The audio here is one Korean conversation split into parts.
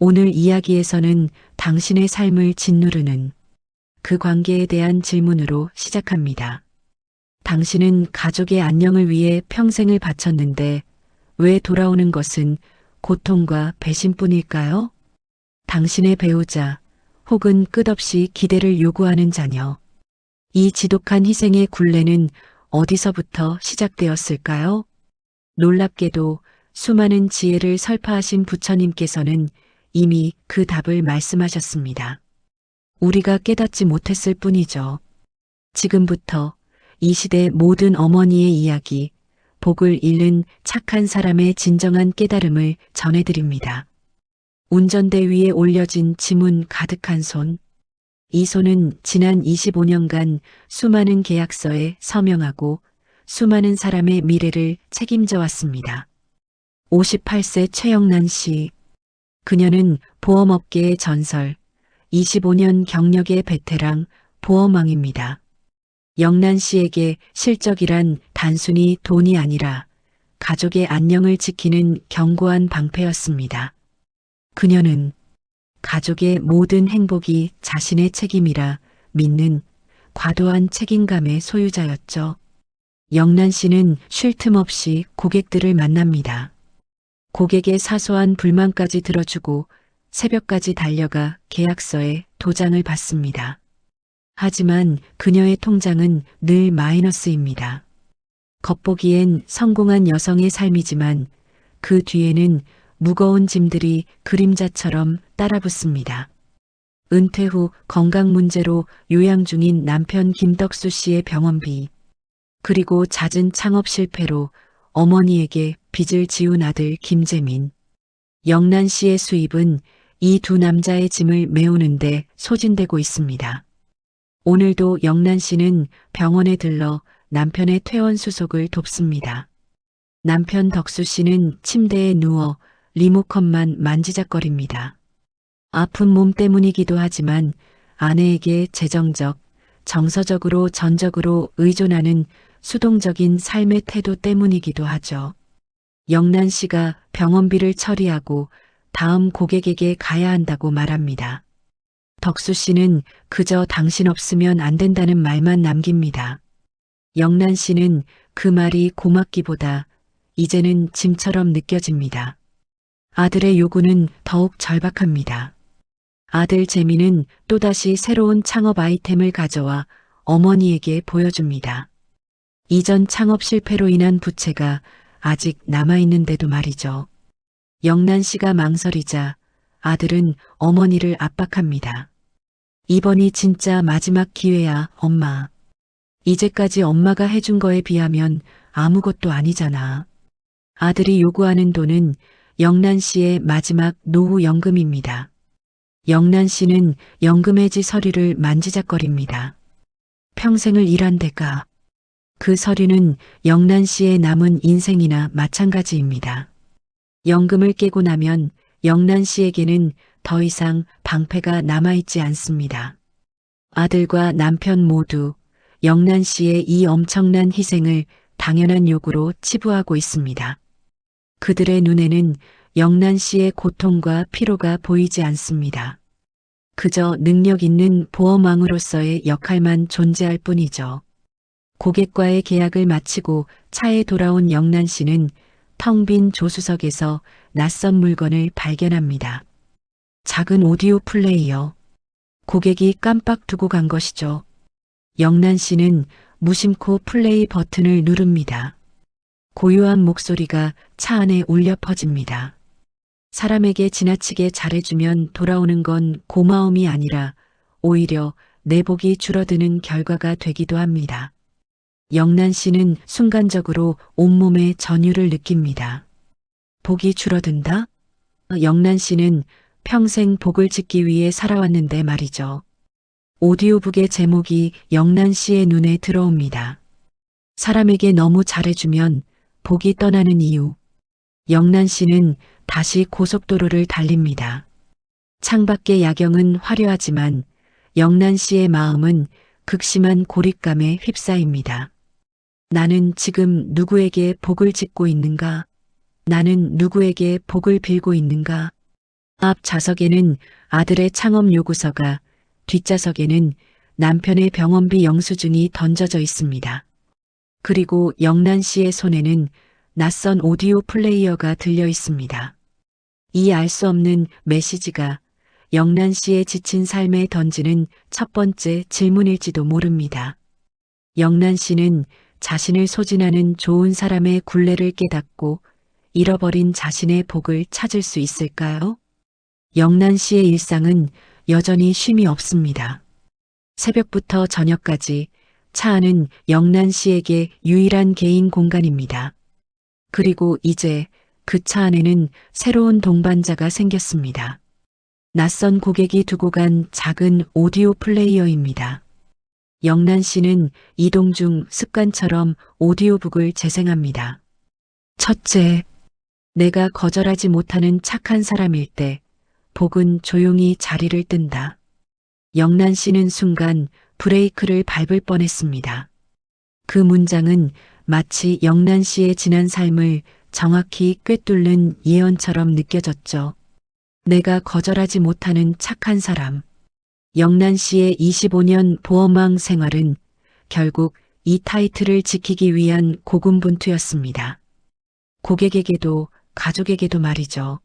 오늘 이야기에서는 당신의 삶을 짓누르는 그 관계에 대한 질문으로 시작합니다. 당신은 가족의 안녕을 위해 평생을 바쳤는데 왜 돌아오는 것은 고통과 배신뿐일까요? 당신의 배우자 혹은 끝없이 기대를 요구하는 자녀. 이 지독한 희생의 굴레는 어디서부터 시작되었을까요? 놀랍게도 수많은 지혜를 설파하신 부처님께서는 이미 그 답을 말씀하셨습니다. 우리가 깨닫지 못했을 뿐이죠. 지금부터 이 시대 모든 어머니의 이야기, 복을 잃는 착한 사람의 진정한 깨달음을 전해드립니다. 운전대 위에 올려진 지문 가득한 손. 이 손은 지난 25년간 수많은 계약서에 서명하고 수많은 사람의 미래를 책임져 왔습니다. 58세 최영란 씨. 그녀는 보험업계의 전설, 25년 경력의 베테랑 보험왕입니다. 영란 씨에게 실적이란 단순히 돈이 아니라 가족의 안녕을 지키는 견고한 방패였습니다. 그녀는 가족의 모든 행복이 자신의 책임이라 믿는 과도한 책임감의 소유자였죠. 영란 씨는 쉴 틈 없이 고객들을 만납니다. 고객의 사소한 불만까지 들어주고 새벽까지 달려가 계약서에 도장을 받습니다. 하지만 그녀의 통장은 늘 마이너스입니다. 겉보기엔 성공한 여성의 삶이지만 그 뒤에는 무거운 짐들이 그림자처럼 따라붙습니다. 은퇴 후 건강 문제로 요양 중인 남편 김덕수 씨의 병원비, 그리고 잦은 창업 실패로 어머니에게 빚을 지운 아들 김재민. 영란 씨의 수입은 이 두 남자의 짐을 메우는데 소진되고 있습니다. 오늘도 영란 씨는 병원에 들러 남편의 퇴원 수속을 돕습니다. 남편 덕수 씨는 침대에 누워 리모컨만 만지작거립니다. 아픈 몸 때문이기도 하지만 아내에게 재정적, 정서적으로 전적으로 의존하는 수동적인 삶의 태도 때문이기도 하죠. 영란 씨가 병원비를 처리하고 다음 고객에게 가야 한다고 말합니다. 덕수 씨는 그저 당신 없으면 안 된다는 말만 남깁니다. 영란 씨는 그 말이 고맙기보다 이제는 짐처럼 느껴집니다. 아들의 요구는 더욱 절박합니다. 아들 재민은 또다시 새로운 창업 아이템을 가져와 어머니에게 보여줍니다. 이전 창업 실패로 인한 부채가 아직 남아있는데도 말이죠. 영란 씨가 망설이자 아들은 어머니를 압박합니다. 이번이 진짜 마지막 기회야, 엄마. 이제까지 엄마가 해준 거에 비하면 아무것도 아니잖아. 아들이 요구하는 돈은 영란 씨의 마지막 노후연금입니다. 영란 씨는 연금해지 서류를 만지작거립니다. 평생을 일한 대가. 그 서류는 영란 씨의 남은 인생이나 마찬가지입니다. 연금을 깨고 나면 영란 씨에게는 더 이상 방패가 남아있지 않습니다. 아들과 남편 모두 영란 씨의 이 엄청난 희생을 당연한 요구로 치부하고 있습니다. 그들의 눈에는 영란 씨의 고통과 피로가 보이지 않습니다. 그저 능력 있는 보험왕으로서의 역할만 존재할 뿐이죠. 고객과의 계약을 마치고 차에 돌아온 영란 씨는 텅 빈 조수석에서 낯선 물건을 발견합니다. 작은 오디오 플레이어. 고객이 깜빡 두고 간 것이죠. 영란 씨는 무심코 플레이 버튼을 누릅니다. 고요한 목소리가 차 안에 울려 퍼집니다. 사람에게 지나치게 잘해주면 돌아오는 건 고마움이 아니라 오히려 내 복이 줄어드는 결과가 되기도 합니다. 영란 씨는 순간적으로 온몸에 전율을 느낍니다. 복이 줄어든다? 영란 씨는 평생 복을 짓기 위해 살아왔는데 말이죠. 오디오북의 제목이 영란 씨의 눈에 들어옵니다. 사람에게 너무 잘해주면 복이 떠나는 이유. 영란 씨는 다시 고속도로를 달립니다. 창밖의 야경은 화려하지만 영란 씨의 마음은 극심한 고립감에 휩싸입니다. 나는 지금 누구에게 복을 짓고 있는가? 나는 누구에게 복을 빌고 있는가? 앞 좌석에는 아들의 창업 요구서가, 뒷좌석에는 남편의 병원비 영수증이 던져져 있습니다. 그리고 영란 씨의 손에는 낯선 오디오 플레이어가 들려 있습니다. 이 알 수 없는 메시지가 영란 씨의 지친 삶에 던지는 첫 번째 질문일지도 모릅니다. 영란 씨는 자신을 소진하는 좋은 사람의 굴레를 깨닫고 잃어버린 자신의 복을 찾을 수 있을까요? 영란 씨의 일상은 여전히 쉼이 없습니다. 새벽부터 저녁까지 차 안은 영란 씨에게 유일한 개인 공간입니다. 그리고 이제 그 차 안에는 새로운 동반자가 생겼습니다. 낯선 고객이 두고 간 작은 오디오 플레이어입니다. 영란 씨는 이동 중 습관처럼 오디오북을 재생합니다. 첫째, 내가 거절하지 못하는 착한 사람일 때 복은 조용히 자리를 뜬다. 영란 씨는 순간 브레이크를 밟을 뻔했습니다. 그 문장은 마치 영란 씨의 지난 삶을 정확히 꿰뚫는 예언처럼 느껴졌죠. 내가 거절하지 못하는 착한 사람. 영란 씨의 25년 보험왕 생활은 결국 이 타이틀을 지키기 위한 고군분투였습니다. 고객에게도 가족에게도 말이죠.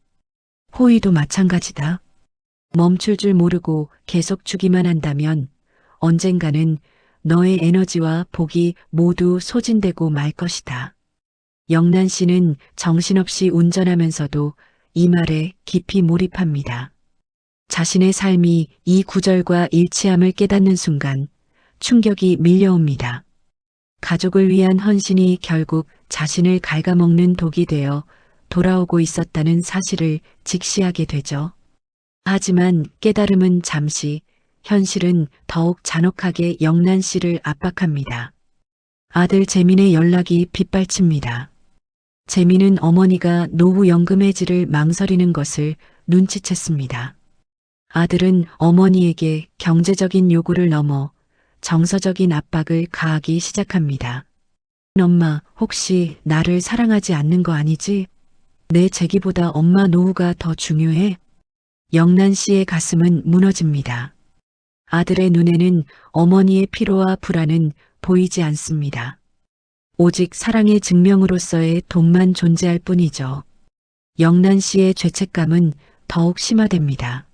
호의도 마찬가지다. 멈출 줄 모르고 계속 주기만 한다면 언젠가는 너의 에너지와 복이 모두 소진되고 말 것이다. 영란 씨는 정신없이 운전하면서도 이 말에 깊이 몰입합니다. 자신의 삶이 이 구절과 일치함을 깨닫는 순간 충격이 밀려옵니다. 가족을 위한 헌신이 결국 자신을 갉아먹는 독이 되어 돌아오고 있었다는 사실을 직시하게 되죠. 하지만 깨달음은 잠시, 현실은 더욱 잔혹하게 영란 씨를 압박합니다. 아들 재민의 연락이 빗발칩니다. 재민은 어머니가 노후연금 해지를 망설이는 것을 눈치챘습니다. 아들은 어머니에게 경제적인 요구를 넘어 정서적인 압박을 가하기 시작합니다. 엄마, 혹시 나를 사랑하지 않는 거 아니지? 내 재기보다 엄마 노후가 더 중요해? 영란 씨의 가슴은 무너집니다. 아들의 눈에는 어머니의 피로와 불안은 보이지 않습니다. 오직 사랑의 증명으로서의 돈만 존재할 뿐이죠. 영란 씨의 죄책감은 더욱 심화됩니다.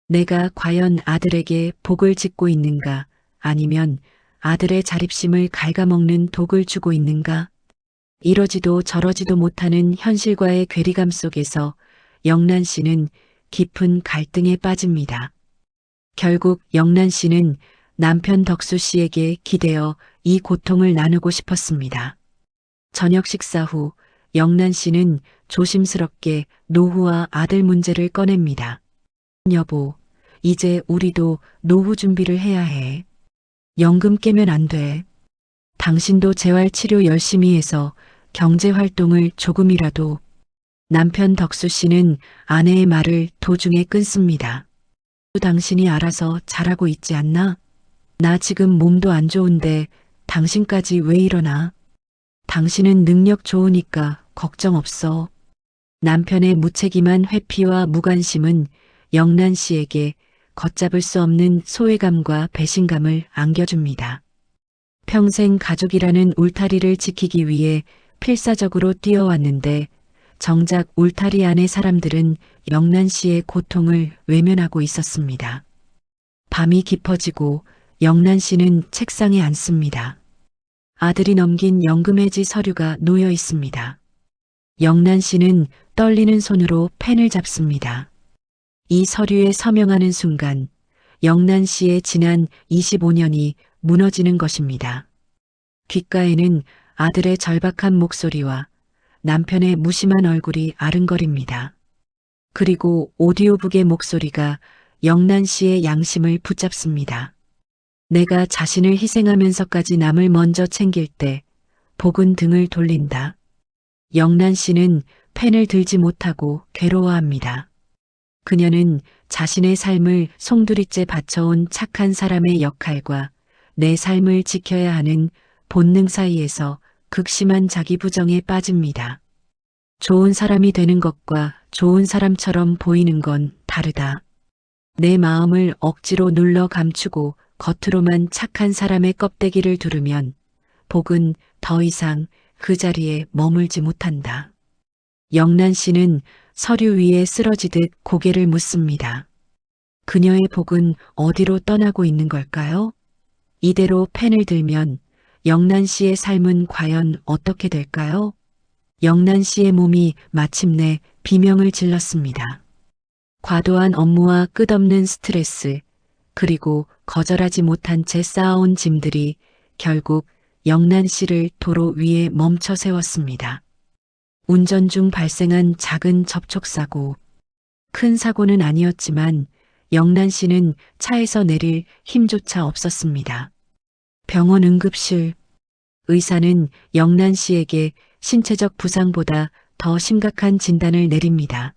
내가 과연 아들에게 복을 짓고 있는가, 아니면 아들의 자립심을 갉아먹는 독을 주고 있는가? 이러지도 저러지도 못하는 현실과의 괴리감 속에서 영란 씨는 깊은 갈등에 빠집니다. 결국 영란 씨는 남편 덕수 씨에게 기대어 이 고통을 나누고 싶었습니다. 저녁 식사 후 영란 씨는 조심스럽게 노후와 아들 문제를 꺼냅니다. 여보, 이제 우리도 노후 준비를 해야 해. 연금 깨면 안 돼. 당신도 재활치료 열심히 해서 경제활동을 조금이라도. 남편 덕수 씨는 아내의 말을 도중에 끊습니다. 당신이 알아서 잘하고 있지 않나? 나 지금 몸도 안 좋은데 당신까지 왜 이러나? 당신은 능력 좋으니까 걱정 없어. 남편의 무책임한 회피와 무관심은 영란 씨에게 걷잡을 수 없는 소외감과 배신감을 안겨줍니다. 평생 가족이라는 울타리를 지키기 위해 필사적으로 뛰어왔는데 정작 울타리 안의 사람들은 영란 씨의 고통을 외면하고 있었습니다. 밤이 깊어지고 영란 씨는 책상에 앉습니다. 아들이 넘긴 연금해지 서류가 놓여 있습니다. 영란 씨는 떨리는 손으로 펜을 잡습니다. 이 서류에 서명하는 순간 영란 씨의 지난 25년이 무너지는 것입니다. 귓가에는 아들의 절박한 목소리와 남편의 무심한 얼굴이 아른거립니다. 그리고 오디오북의 목소리가 영란 씨의 양심을 붙잡습니다. 내가 자신을 희생하면서까지 남을 먼저 챙길 때 복은 등을 돌린다. 영란 씨는 펜을 들지 못하고 괴로워합니다. 그녀는 자신의 삶을 송두리째 바쳐온 착한 사람의 역할과 내 삶을 지켜야 하는 본능 사이에서 극심한 자기 부정에 빠집니다. 좋은 사람이 되는 것과 좋은 사람처럼 보이는 건 다르다. 내 마음을 억지로 눌러 감추고 겉으로만 착한 사람의 껍데기를 두르면 복은 더 이상 그 자리에 머물지 못한다. 영란 씨는 서류 위에 쓰러지듯 고개를 묻습니다. 그녀의 복은 어디로 떠나고 있는 걸까요? 이대로 펜을 들면 영란 씨의 삶은 과연 어떻게 될까요? 영란 씨의 몸이 마침내 비명을 질렀습니다. 과도한 업무와 끝없는 스트레스, 그리고 거절하지 못한 채 쌓아온 짐들이 결국 영란 씨를 도로 위에 멈춰 세웠습니다. 운전 중 발생한 작은 접촉사고. 큰 사고는 아니었지만 영란 씨는 차에서 내릴 힘조차 없었습니다. 병원 응급실. 의사는 영란 씨에게 신체적 부상보다 더 심각한 진단을 내립니다.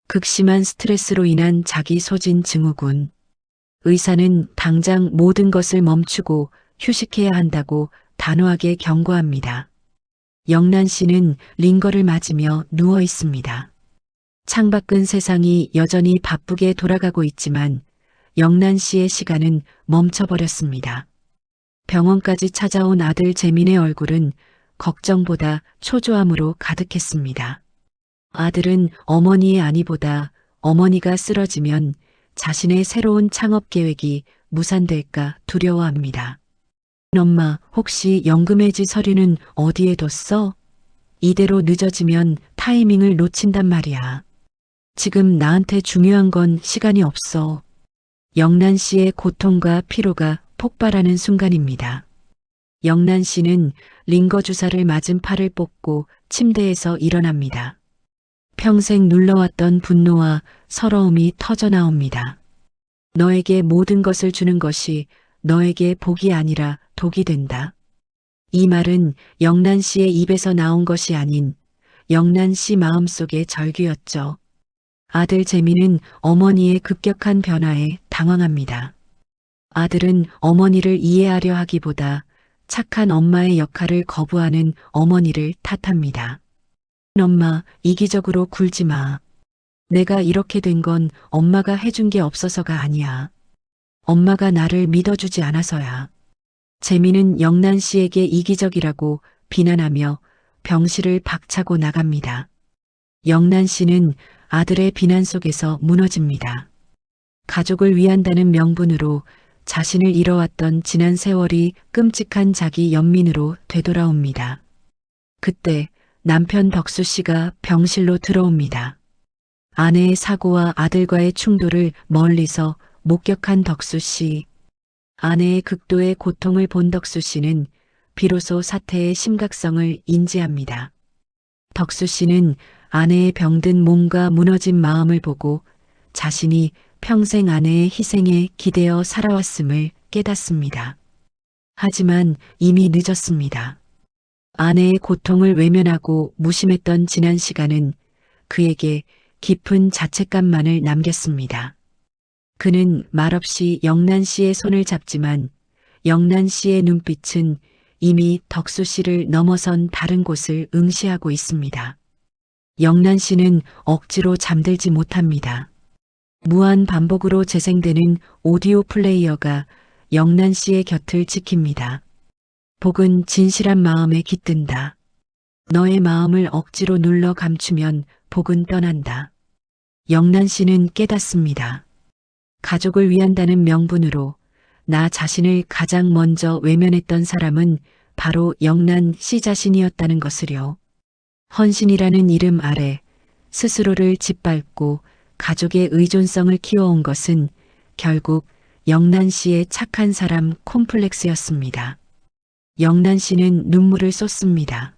극심한 스트레스로 인한 자기 소진 증후군. 의사는 당장 모든 것을 멈추고 휴식해야 한다고 단호하게 경고합니다. 영란 씨는 링거를 맞으며 누워 있습니다. 창밖은 세상이 여전히 바쁘게 돌아가고 있지만 영란 씨의 시간은 멈춰버렸습니다. 병원까지 찾아온 아들 재민의 얼굴은 걱정보다 초조함으로 가득했습니다. 아들은 어머니의 안위보다 어머니가 쓰러지면 자신의 새로운 창업 계획이 무산될까 두려워합니다. 엄마, 혹시 연금해지 서류는 어디에 뒀어? 이대로 늦어지면 타이밍을 놓친단 말이야. 지금 나한테 중요한 건 시간이 없어. 영란 씨의 고통과 피로가 폭발하는 순간입니다. 영란 씨는 링거 주사를 맞은 팔을 뻗고 침대에서 일어납니다. 평생 눌러왔던 분노와 서러움이 터져나옵니다. 너에게 모든 것을 주는 것이 너에게 복이 아니라 독이 된다. 이 말은 영란 씨의 입에서 나온 것이 아닌 영란 씨 마음속의 절규였죠. 아들 재민은 어머니의 급격한 변화에 당황합니다. 아들은 어머니를 이해하려 하기보다 착한 엄마의 역할을 거부하는 어머니를 탓합니다. 엄마, 이기적으로 굴지 마. 내가 이렇게 된 건 엄마가 해준 게 없어서가 아니야. 엄마가 나를 믿어주지 않아서야. 재민은 영란 씨에게 이기적이라고 비난하며 병실을 박차고 나갑니다. 영란 씨는 아들의 비난 속에서 무너집니다. 가족을 위한다는 명분으로 자신을 잃어왔던 지난 세월이 끔찍한 자기 연민으로 되돌아옵니다. 그때 남편 덕수 씨가 병실로 들어옵니다. 아내의 사고와 아들과의 충돌을 멀리서 목격한 덕수 씨. 아내의 극도의 고통을 본 덕수 씨는 비로소 사태의 심각성을 인지합니다. 덕수 씨는 아내의 병든 몸과 무너진 마음을 보고 자신이 평생 아내의 희생에 기대어 살아왔음을 깨닫습니다. 하지만 이미 늦었습니다. 아내의 고통을 외면하고 무심했던 지난 시간은 그에게 깊은 자책감만을 남겼습니다. 그는 말없이 영란 씨의 손을 잡지만 영란 씨의 눈빛은 이미 덕수 씨를 넘어선 다른 곳을 응시하고 있습니다. 영란 씨는 억지로 잠들지 못합니다. 무한 반복으로 재생되는 오디오 플레이어가 영란 씨의 곁을 지킵니다. 복은 진실한 마음에 깃든다. 너의 마음을 억지로 눌러 감추면 복은 떠난다. 영란 씨는 깨닫습니다. 가족을 위한다는 명분으로 나 자신을 가장 먼저 외면했던 사람은 바로 영란 씨 자신이었다는 것을요. 헌신이라는 이름 아래 스스로를 짓밟고 가족의 의존성을 키워온 것은 결국 영란 씨의 착한 사람 콤플렉스였습니다. 영란 씨는 눈물을 쏟습니다.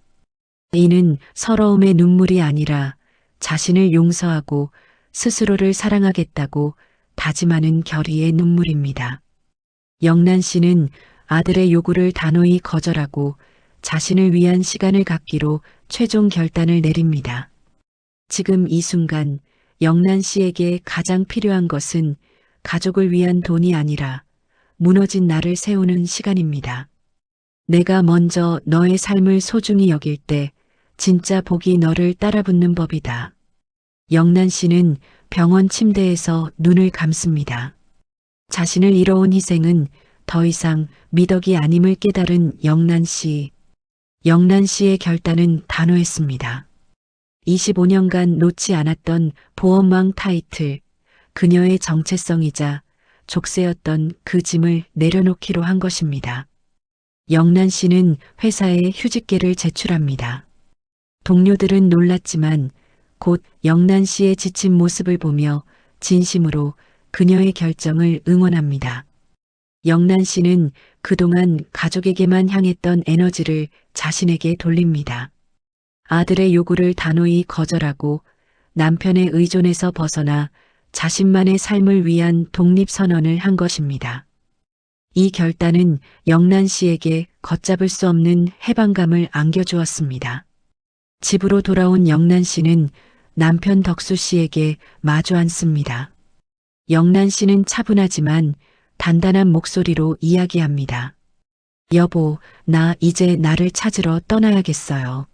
이는 서러움의 눈물이 아니라 자신을 용서하고 스스로를 사랑하겠다고 다짐하는 결의의 눈물입니다. 영란 씨는 아들의 요구를 단호히 거절하고 자신을 위한 시간을 갖기로 최종 결단을 내립니다. 지금 이 순간 영란 씨에게 가장 필요한 것은 가족을 위한 돈이 아니라 무너진 나를 세우는 시간입니다. 내가 먼저 너의 삶을 소중히 여길 때 진짜 복이 너를 따라붙는 법이다. 영란 씨는 병원 침대에서 눈을 감습니다. 자신을 잃어온 희생은 더 이상 미덕이 아님을 깨달은 영란 씨. 영란 씨의 결단은 단호했습니다. 25년간 놓지 않았던 보험왕 타이틀, 그녀의 정체성이자 족쇄였던 그 짐을 내려놓기로 한 것입니다. 영란 씨는 회사에 휴직계를 제출합니다. 동료들은 놀랐지만 곧 영란 씨의 지친 모습을 보며 진심으로 그녀의 결정을 응원합니다. 영란 씨는 그동안 가족에게만 향했던 에너지를 자신에게 돌립니다. 아들의 요구를 단호히 거절하고 남편의 의존에서 벗어나 자신만의 삶을 위한 독립선언을 한 것입니다. 이 결단은 영란 씨에게 걷잡을 수 없는 해방감을 안겨주었습니다. 집으로 돌아온 영란 씨는 남편 덕수 씨에게 마주 앉습니다. 영란 씨는 차분하지만 단단한 목소리로 이야기합니다. 여보, 나 이제 나를 찾으러 떠나야겠어요.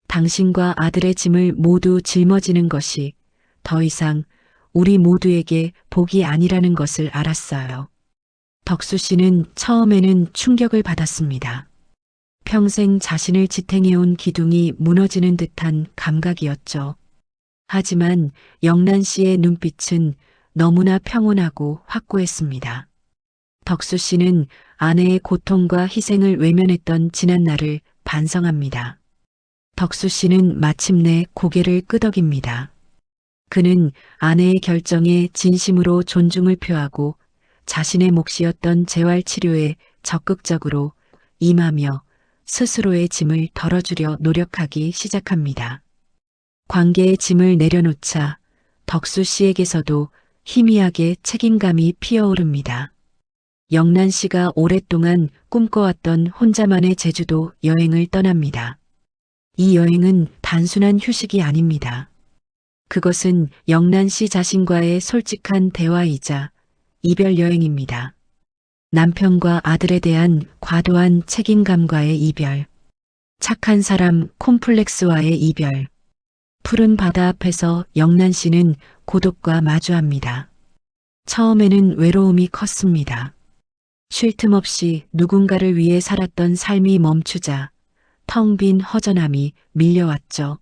당신과 아들의 짐을 모두 짊어지는 것이 더 이상 우리 모두에게 복이 아니라는 것을 알았어요. 덕수 씨는 처음에는 충격을 받았습니다. 평생 자신을 지탱해온 기둥이 무너지는 듯한 감각이었죠. 하지만 영란 씨의 눈빛은 너무나 평온하고 확고했습니다. 덕수 씨는 아내의 고통과 희생을 외면했던 지난날을 반성합니다. 덕수 씨는 마침내 고개를 끄덕입니다. 그는 아내의 결정에 진심으로 존중을 표하고 자신의 몫이었던 재활치료에 적극적으로 임하며 스스로의 짐을 덜어주려 노력하기 시작합니다. 관계의 짐을 내려놓자 덕수 씨에게서도 희미하게 책임감이 피어오릅니다. 영란 씨가 오랫동안 꿈꿔왔던 혼자만의 제주도 여행을 떠납니다. 이 여행은 단순한 휴식이 아닙니다. 그것은 영란 씨 자신과의 솔직한 대화이자 이별 여행입니다. 남편과 아들에 대한 과도한 책임감과의 이별, 착한 사람 콤플렉스와의 이별, 푸른 바다 앞에서 영란 씨는 고독과 마주합니다. 처음에는 외로움이 컸습니다. 쉴 틈 없이 누군가를 위해 살았던 삶이 멈추자 텅 빈 허전함이 밀려왔죠.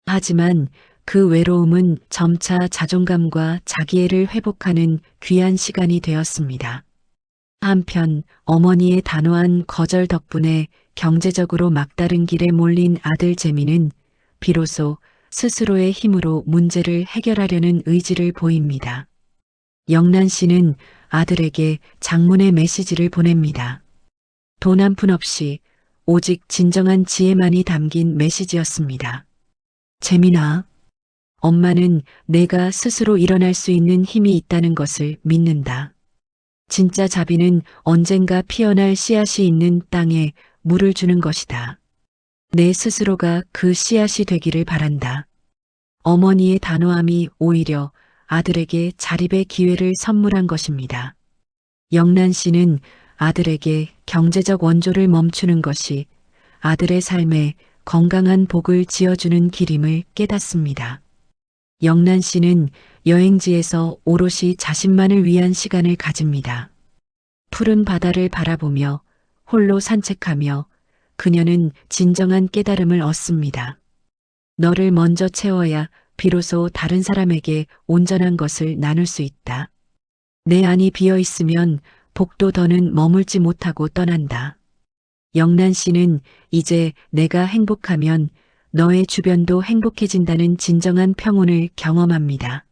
하지만 그 외로움은 점차 자존감과 자기애를 회복하는 귀한 시간이 되었습니다. 한편 어머니의 단호한 거절 덕분에 경제적으로 막다른 길에 몰린 아들 재민은 비로소 스스로의 힘으로 문제를 해결하려는 의지를 보입니다. 영란 씨는 아들에게 장문의 메시지를 보냅니다. 돈 한 푼 없이 오직 진정한 지혜만이 담긴 메시지였습니다. 재민아, 엄마는 내가 스스로 일어날 수 있는 힘이 있다는 것을 믿는다. 진짜 자비는 언젠가 피어날 씨앗이 있는 땅에 물을 주는 것이다. 내 스스로가 그 씨앗이 되기를 바란다. 어머니의 단호함이 오히려 아들에게 자립의 기회를 선물한 것입니다. 영란 씨는 아들에게 경제적 원조를 멈추는 것이 아들의 삶에 건강한 복을 지어주는 길임을 깨닫습니다. 영란 씨는 여행지에서 오롯이 자신만을 위한 시간을 가집니다. 푸른 바다를 바라보며 홀로 산책하며 그녀는 진정한 깨달음을 얻습니다. 너를 먼저 채워야 비로소 다른 사람에게 온전한 것을 나눌 수 있다. 내 안이 비어 있으면 복도 더는 머물지 못하고 떠난다. 영란 씨는 이제 내가 행복하면 너의 주변도 행복해진다는 진정한 평온을 경험합니다.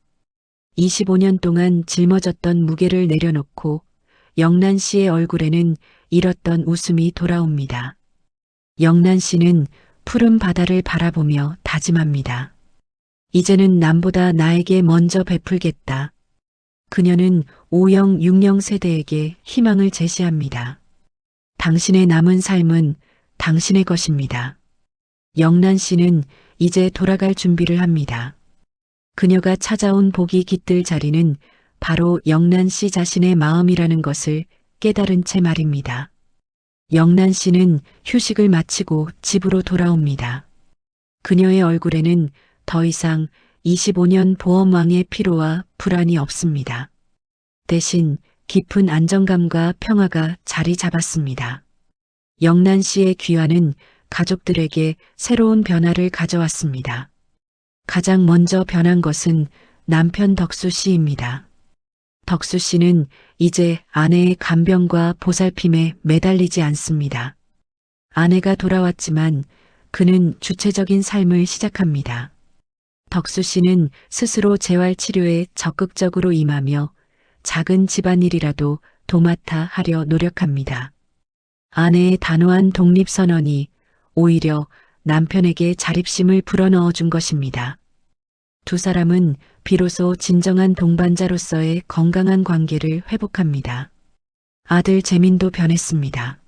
25년 동안 짊어졌던 무게를 내려놓고 영란 씨의 얼굴에는 잃었던 웃음이 돌아옵니다. 영란 씨는 푸른 바다를 바라보며 다짐합니다. 이제는 남보다 나에게 먼저 베풀겠다. 그녀는 5영, 6영 세대에게 희망을 제시합니다. 당신의 남은 삶은 당신의 것입니다. 영란 씨는 이제 돌아갈 준비를 합니다. 그녀가 찾아온 복이 깃들 자리는 바로 영란 씨 자신의 마음이라는 것을 깨달은 채 말입니다. 영란 씨는 휴식을 마치고 집으로 돌아옵니다. 그녀의 얼굴에는 더 이상 25년 보험왕의 피로와 불안이 없습니다. 대신 깊은 안정감과 평화가 자리 잡았습니다. 영란 씨의 귀환은 가족들에게 새로운 변화를 가져왔습니다. 가장 먼저 변한 것은 남편 덕수 씨입니다. 덕수 씨는 이제 아내의 간병과 보살핌에 매달리지 않습니다. 아내가 돌아왔지만 그는 주체적인 삶을 시작합니다. 덕수 씨는 스스로 재활 치료에 적극적으로 임하며 작은 집안일이라도 도맡아 하려 노력합니다. 아내의 단호한 독립선언이 오히려 남편에게 자립심을 불어넣어 준 것입니다. 두 사람은 비로소 진정한 동반자로서의 건강한 관계를 회복합니다. 아들 재민도 변했습니다.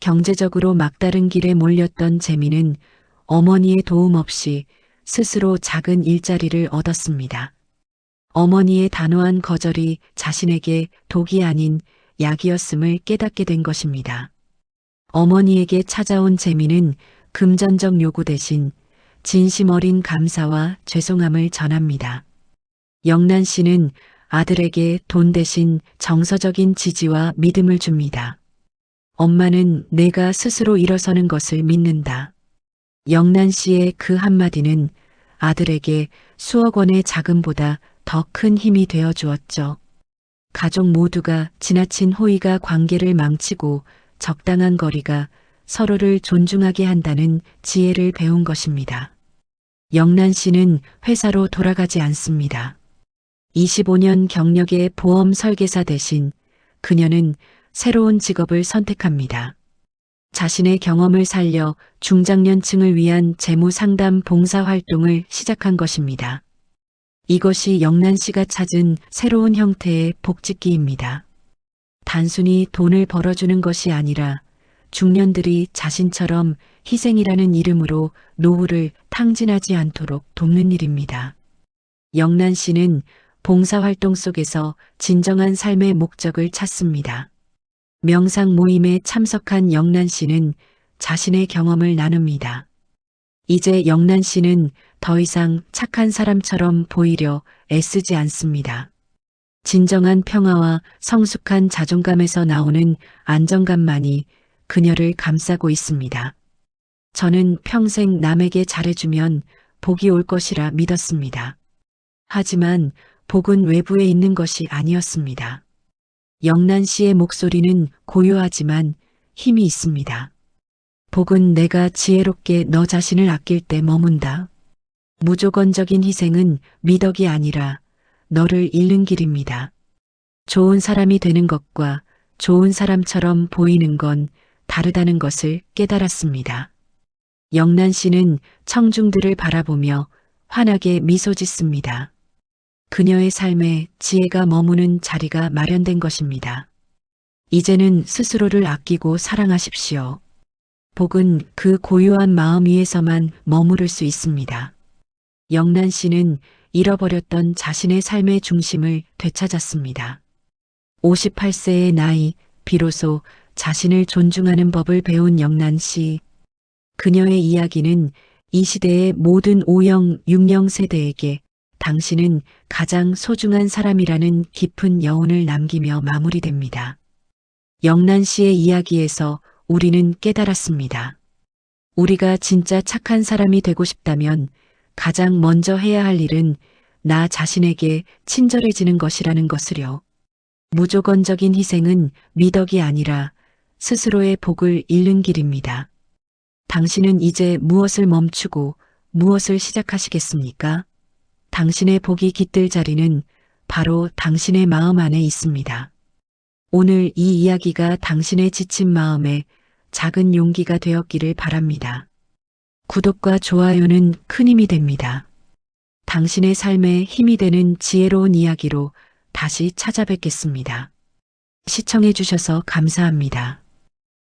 경제적으로 막다른 길에 몰렸던 재민은 어머니의 도움 없이 스스로 작은 일자리를 얻었습니다. 어머니의 단호한 거절이 자신에게 독이 아닌 약이었음을 깨닫게 된 것입니다. 어머니에게 찾아온 재민은 금전적 요구 대신 진심 어린 감사와 죄송함을 전합니다. 영란 씨는 아들에게 돈 대신 정서적인 지지와 믿음을 줍니다. 엄마는 내가 스스로 일어서는 것을 믿는다. 영란 씨의 그 한마디는 아들에게 수억 원의 자금보다 더 큰 힘이 되어 주었죠. 가족 모두가 지나친 호의가 관계를 망치고 적당한 거리가 서로를 존중하게 한다는 지혜를 배운 것입니다. 영란 씨는 회사로 돌아가지 않습니다. 25년 경력의 보험 설계사 대신 그녀는 새로운 직업을 선택합니다. 자신의 경험을 살려 중장년층을 위한 재무 상담 봉사 활동을 시작한 것입니다. 이것이 영란 씨가 찾은 새로운 형태의 복직기입니다. 단순히 돈을 벌어주는 것이 아니라 중년들이 자신처럼 희생이라는 이름으로 노후를 탕진하지 않도록 돕는 일입니다. 영란 씨는 봉사활동 속에서 진정한 삶의 목적을 찾습니다. 명상 모임에 참석한 영란 씨는 자신의 경험을 나눕니다. 이제 영란 씨는 더 이상 착한 사람처럼 보이려 애쓰지 않습니다. 진정한 평화와 성숙한 자존감에서 나오는 안정감만이 그녀를 감싸고 있습니다. 저는 평생 남에게 잘해주면 복이 올 것이라 믿었습니다. 하지만 복은 외부에 있는 것이 아니었습니다. 영란 씨의 목소리는 고요하지만 힘이 있습니다. 복은 내가 지혜롭게 너 자신을 아낄 때 머문다. 무조건적인 희생은 미덕이 아니라 너를 잃는 길입니다. 좋은 사람이 되는 것과 좋은 사람처럼 보이는 건 다르다는 것을 깨달았습니다. 영란 씨는 청중들을 바라보며 환하게 미소 짓습니다. 그녀의 삶에 지혜가 머무는 자리가 마련된 것입니다. 이제는 스스로를 아끼고 사랑하십시오. 복은 그 고요한 마음 위에서만 머무를 수 있습니다. 영란 씨는 잃어버렸던 자신의 삶의 중심을 되찾았습니다. 58세의 나이, 비로소 자신을 존중하는 법을 배운 영란 씨. 그녀의 이야기는 이 시대의 모든 5영, 6영 세대에게 당신은 가장 소중한 사람이라는 깊은 여운을 남기며 마무리됩니다. 영란 씨의 이야기에서 우리는 깨달았습니다. 우리가 진짜 착한 사람이 되고 싶다면 가장 먼저 해야 할 일은 나 자신에게 친절해지는 것이라는 것을요. 무조건적인 희생은 미덕이 아니라 스스로의 복을 잃는 길입니다. 당신은 이제 무엇을 멈추고 무엇을 시작하시겠습니까? 당신의 복이 깃들 자리는 바로 당신의 마음 안에 있습니다. 오늘 이 이야기가 당신의 지친 마음에 작은 용기가 되었기를 바랍니다. 구독과 좋아요는 큰 힘이 됩니다. 당신의 삶에 힘이 되는 지혜로운 이야기로 다시 찾아뵙겠습니다. 시청해 주셔서 감사합니다.